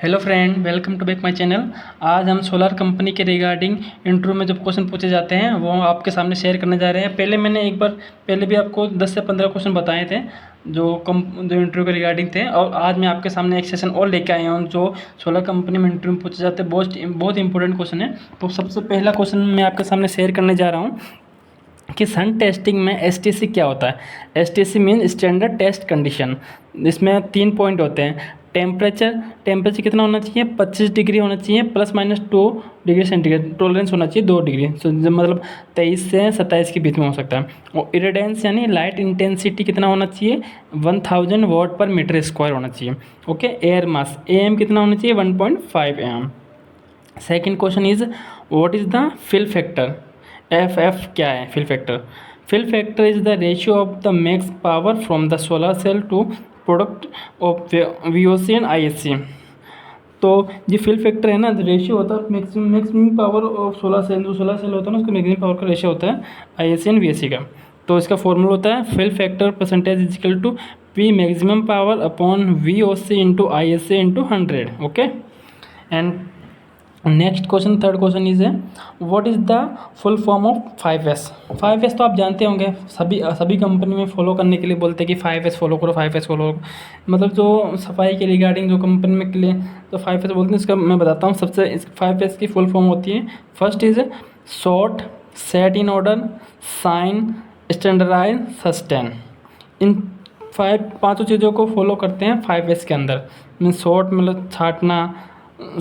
Hello friend, welcome to back my channel. आज हम solar company के रिगार्डिंग इंटरव्यू में जो क्वेश्चन पूछे जाते हैं वो आपके सामने शेयर करने जा रहे हैं। पहले मैंने एक बार पहले भी आपको 10 से 15 क्वेश्चन बताए थे जो इंटरव्यू के रिगार्डिंग थे, और आज मैं आपके सामने एक सेशन और लेके आया हूँ जो सोलर कंपनी में इंटरव्यू में पूछे जाते हैं। बहुत इंपॉर्टेंट क्वेश्चन है। तो सबसे पहला क्वेश्चन मैं आपके सामने शेयर करने जा रहा हूँ कि सन टेस्टिंग में एसटीसी क्या होता है। STC mean standard test condition. इसमें 3 पॉइंट होते हैं। टेम्परेचर कितना होना चाहिए, 25 डिग्री होना चाहिए, +-2 डिग्री सेंटीग्रेड। टॉलरेंस होना चाहिए 2 डिग्री, मतलब 23 से 27 के बीच में हो सकता है। और इरेडेंस यानी लाइट इंटेंसिटी कितना होना चाहिए, 1000 वाट पर मीटर स्क्वायर होना चाहिए। ओके। एयर मास AM कितना होना चाहिए, 1.5 AM। Second question is what is the fill factor. FF क्या है fill factor. Fill factor is the ratio of the max power from the solar cell to product of VOC and ISC। तो ये fill factor है ना, ratio होता है maximum power of solar cell. जो solar cell होता है ना उसका मैक्सिमम पावर का रेशियो होता है ISC एंड VSC का। तो इसका फॉर्मूला होता है fill factor percentage is equal to P maximum power upon VOC into ISC into 100। Okay. And next question, third question is है what is the full form of 5S। 5S तो आप जानते होंगे, सभी कंपनी में follow करने के लिए बोलते हैं कि 5S फॉलो करो, 5S फॉलो करो। मतलब जो सफाई के रिगार्डिंग जो कंपनी में के लिए तो 5S बोलते हैं। इसका मैं बताता हूँ। सबसे 5S की फुल फॉर्म होती है, first is sort, set in order, sign, standardise, sustain. इन पाँचों चीज़ों को फॉलो करते हैं 5S के अंदर। मीन सॉर्ट मतलब छाटना,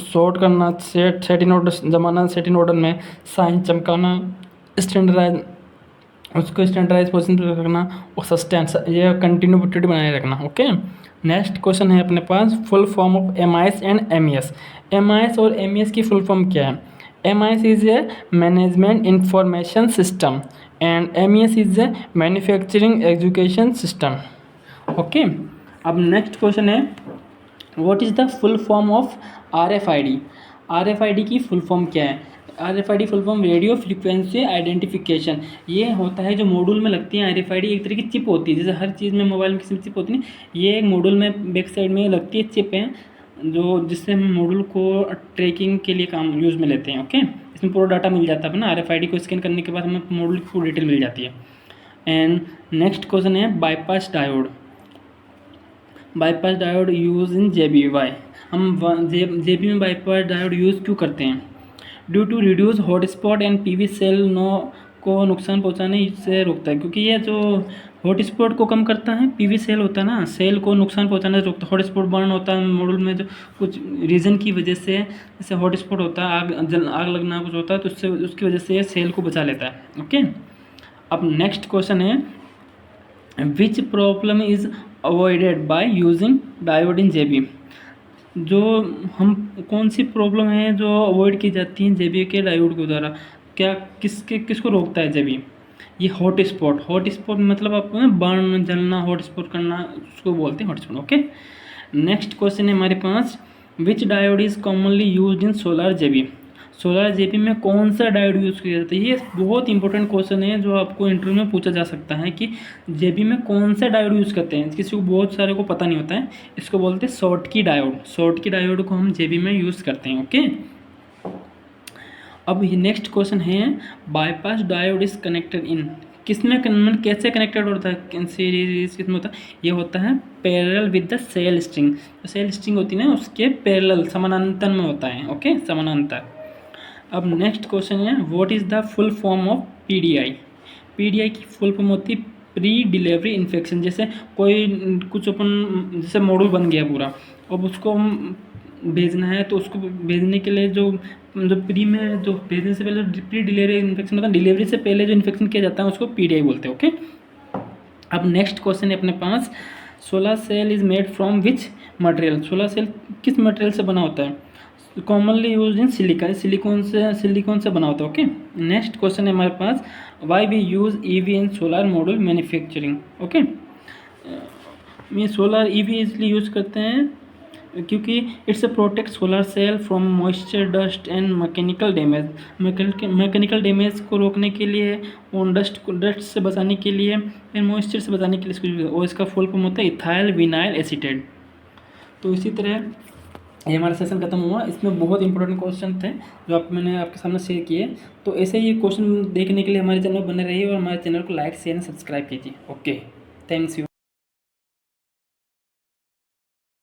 सॉर्ट करना, सेट इन ऑर्डर जमाना, सेट इन ऑर्डर में साइन चमकाना, स्टैंडर्डाइज उसको स्टैंडर्डाइज पोजीशन पर रखना, और सस्टेन ये कंटिन्यूटी बनाए रखना। ओके। नेक्स्ट क्वेश्चन है अपने पास full form of MIS and MES। MIS और MES की फुल फॉर्म क्या है। MIS is a management information system and MES is a manufacturing education system. Okay. अब नेक्स्ट क्वेश्चन है what is the full form of RFID। RFID की full form क्या है। RFID full form radio frequency identification. ये होता है जो module में लगती है। RFID एक तरह की चिप होती है, जैसे हर चीज़ में मोबाइल में किसी में चिप होती है ना, ये एक मॉड्यूल में बैक साइड में लगती है चिप है, जो जिससे हम मॉड्यूल को ट्रैकिंग के लिए काम यूज़ में लेते हैं। ओके। इसमें पूरा डाटा मिल जाता है ना। RFID को स्कैन करने के बाद हमें मॉड्यूल की पूरी डिटेल मिल जाती है। एंड नेक्स्ट क्वेश्चन है bypass diode. Bypass diode use in JB। हम JB में बाईपास डायोड यूज़ क्यों करते हैं। Due to reduce hotspot and PV cell को नुकसान पहुंचाने से रोकता है, क्योंकि ये जो हॉटस्पॉट को कम करता है, PV सेल होता है ना, सेल को नुकसान पहुंचाने से रोकता है। हॉटस्पॉट बर्न होता है मॉड्यूल में जो कुछ रीज़न की वजह से, जैसे हॉटस्पॉट होता है, आग लगना कुछ होता है, तो उससे उसकी वजह से ये सेल को बचा लेता है। ओके। अब नेक्स्ट क्वेश्चन है which problem is avoided by using diode in JB। जो हम कौन सी प्रॉब्लम है जो अवॉइड की जाती है JB के डायोड के द्वारा, क्या किसको रोकता है JB। ये हॉटस्पॉट मतलब आपको ना बर्न, जलना, हॉटस्पॉट करना, उसको बोलते हैं हॉटस्पॉट। ओके। नेक्स्ट क्वेश्चन है हमारे पास which diode is commonly use in solar JB। Solar JB में कौन सा डायोड यूज़ किया जाता है। ये बहुत इंपॉर्टेंट क्वेश्चन है जो आपको इंटरव्यू में पूछा जा सकता है कि JB में कौन सा डायोड यूज़ करते हैं। किसी को बहुत सारे को पता नहीं होता है। इसको बोलते हैं शॉर्टकी डायोड को हम JB में यूज़ करते हैं। ओके। अब नेक्स्ट क्वेश्चन है bypass diode is connected in किसमें, कैसे कनेक्टेड होता है, सीरीज किसमें होता है। ये होता है parallel with the cell string. तो सेल स्ट्रिंग होती है ना, उसके पैरेलल समानांतर में होता है। ओके, समानांतर। अब नेक्स्ट क्वेश्चन है what is the full form of PDI की फुल फॉर्म होती है प्री डिलीवरी इन्फेक्शन। जैसे कोई कुछ अपन जैसे मॉड्यूल बन गया पूरा, अब उसको हम भेजना है, तो उसको भेजने के लिए जो प्री में जो भेजने से पहले प्री डिलीवरी इन्फेक्शन होता है, डिलीवरी से पहले जो इन्फेक्शन किया जाता है उसको PDI बोलते हैं। ओके। अब नेक्स्ट क्वेश्चन है अपने पास solar cell is made from which material. Solar cell किस मटेरियल से बना होता है। कॉमनली यूज इन सिलिकॉन से बना होता है। ओके। नेक्स्ट क्वेश्चन है हमारे पास why we use EV in solar module manufacturing. Okay. ये सोलर EV इसलिए यूज़ करते हैं क्योंकि it's protect solar cell from moisture, dust and mechanical damage. Mechanical damage को रोकने के लिए, और डस्ट से बचाने के लिए, फिर मॉइस्चर से बचाने के लिए इसको, और इसका फुल फॉर्म होता है इथाइल विनाइल एसीटेट। तो इसी तरह ये हमारा सेशन खत्म हुआ। इसमें बहुत इंपॉर्टेंट क्वेश्चन थे जो मैंने आपके सामने शेयर किए। तो ऐसे ही क्वेश्चन देखने के लिए हमारे चैनल बने रहिए और हमारे चैनल को लाइक शेयर एंड सब्सक्राइब कीजिए। Okay, thanks you.